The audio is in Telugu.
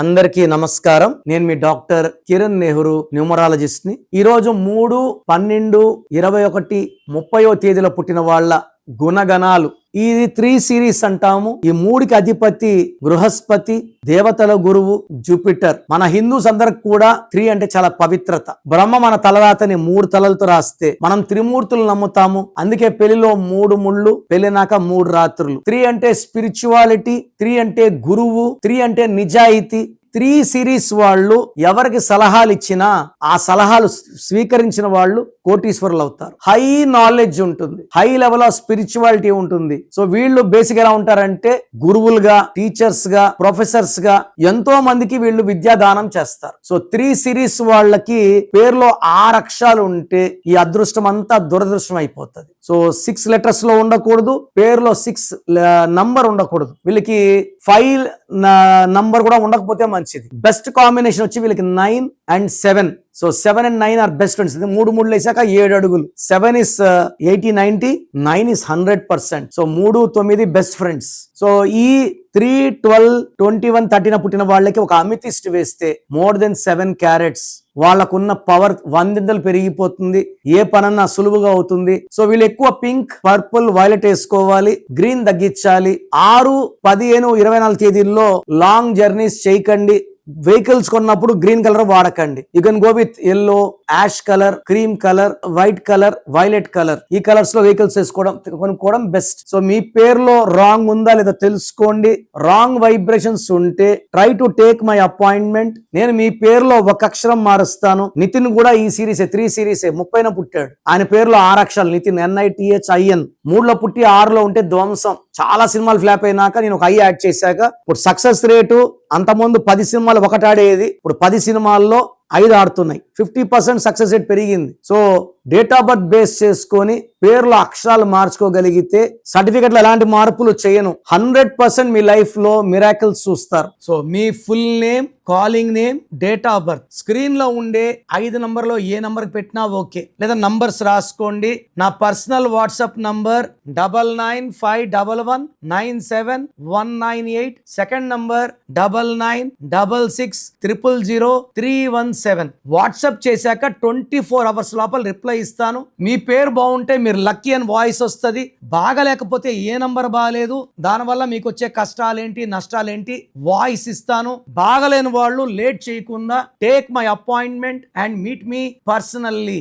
అందరికీ నమస్కారం. నేను మీ డాక్టర్ కిరణ్ నెహ్రూ, న్యూమరాలజిస్ట్ ని. ఈరోజు 3, 12, 21, 30వ తేదీలో పుట్టిన వాళ్ళ గుణగణాలు, ఇది 3 సిరీస్ అంటాము. ఈ 3కి అధిపతి బృహస్పతి, దేవతల గురువు జూపిటర్. మన హిందూస్ అందరికి కూడా 3 అంటే చాలా పవిత్రత. బ్రహ్మ మన తలరాతని 3 తలలతో రాస్తే మనం త్రిమూర్తులు నమ్ముతాము. అందుకే పెళ్లిలో 3 ముళ్ళు, పెళ్లినాక 3 రాత్రులు. 3 అంటే స్పిరిచువాలిటీ, 3 అంటే గురువు, 3 అంటే నిజాయితీ. 3 సిరీస్ వాళ్ళు ఎవరికి సలహాలు ఇచ్చినా ఆ సలహాలు స్వీకరించిన వాళ్ళు కోటీశ్వరులు అవుతారు. హై నాలెడ్జ్ ఉంటుంది, హై లెవెల్ ఆఫ్ స్పిరిచువాలిటీ ఉంటుంది. సో వీళ్ళు బేసిక్ ఎలా ఉంటారంటే గురువులుగా, టీచర్స్ గా, ప్రొఫెసర్స్ గా ఎంతో మందికి వీళ్ళు విద్యాదానం చేస్తారు. సో 3 సిరీస్ వాళ్ళకి పేరులో 6 అక్షరాలు ఉంటే ఈ అదృష్టం అంతా దురదృష్టం అయిపోతుంది. సో 6 లెటర్స్ లో ఉండకూడదు, పేరులో 6 నంబర్ ఉండకూడదు. వీళ్ళకి 5 నంబర్ కూడా ఉండకపోతే మంచిది. బెస్ట్ కాంబినేషన్ వచ్చి వీళ్ళకి 9 and 7. So 7 and 9 are best friends. 3 వేసాక 7 అడుగులు. 7 is 80-90, 9 is 100%. So 3, 9 best friends. So ఈ 3, 12, 21, 13 పుట్టిన వాళ్ళకి ఒక అమితిస్ట్ వేస్తే మోర్ దెన్ 7 క్యారెట్స్ వాళ్ళకున్న పవర్ 100 పెరిగిపోతుంది. ఏ పనన్నా సులువుగా అవుతుంది. సో వీళ్ళు ఎక్కువ పింక్, పర్పుల్, వైలెట్ వేసుకోవాలి. గ్రీన్ తగ్గించాలి. 6, 15, 24 తేదీల్లో లాంగ్ జర్నీస్ చేయకండి. వెహికల్స్ కొన్నప్పుడు గ్రీన్ కలర్ వాడకండి. You can go with yellow, ash colour, cream colour, white colour, violet colour. ఈ కలర్స్ లో వెహికల్స్ కొనుక్కోవడం బెస్ట్. సో మీ పేరులో రాంగ్ ఉందా లేదా తెలుసుకోండి. రాంగ్ వైబ్రేషన్స్ ఉంటే try to take my appointment. నేను మీ పేరులో ఒక అక్షరం మారుస్తాను. నితిన్ కూడా ఈ సిరీసే, 3 సిరీసే. 30న పుట్టాడు. ఆయన పేరులో 6 అక్షరాలు నితిన్, NITHIN. 3లో పుట్టి 6లో ఉంటే ధ్వంసం. చాలా సినిమాలు ఫ్లాప్ అయినాక నేను ఒక ఐ యాడ్ చేశాక ఇప్పుడు సక్సెస్ రేటు అంతకుముందు 10 సినిమాలు ఒకటి ఆడేది, ఇప్పుడు 10 సినిమాల్లో 5 ఆడుతున్నాయి. 50% సక్సెస్ రేట్ పెరిగింది. So date of birth base చేసుకొని పేర్లో అక్షరాలు మార్చుకోగలిగితే సర్టిఫికెట్లో ఎలాంటి మార్పులు చేయను. 100% మీ లైఫ్ లో మిరాకిల్స్ చూస్తారు. So me full name, calling name, date of birth screen లో ఉండే 5 నంబర్లో ఏ నంబర్ పెట్టినా ఓకే, లేదా నంబర్స్ రాసుకోండి. నా personal WhatsApp number 9951971998. Second number 9966000317. WhatsApp చేశాక 24 hours లోపల రిప్లై ఇస్తాను. మీ పేరు బాగుంటే మీరు లక్కీ అని వాయిస్ వస్తుంది. బాగలేకపోతే ఏ నంబర్ బాగలేదు, దానివల్ల మీకు వచ్చే కష్టాలేంటి, నష్టాలేంటి వాయిస్ ఇస్తాను. బాగలేని వాళ్ళు లేట్ చేయకుండా take my appointment and meet me personally.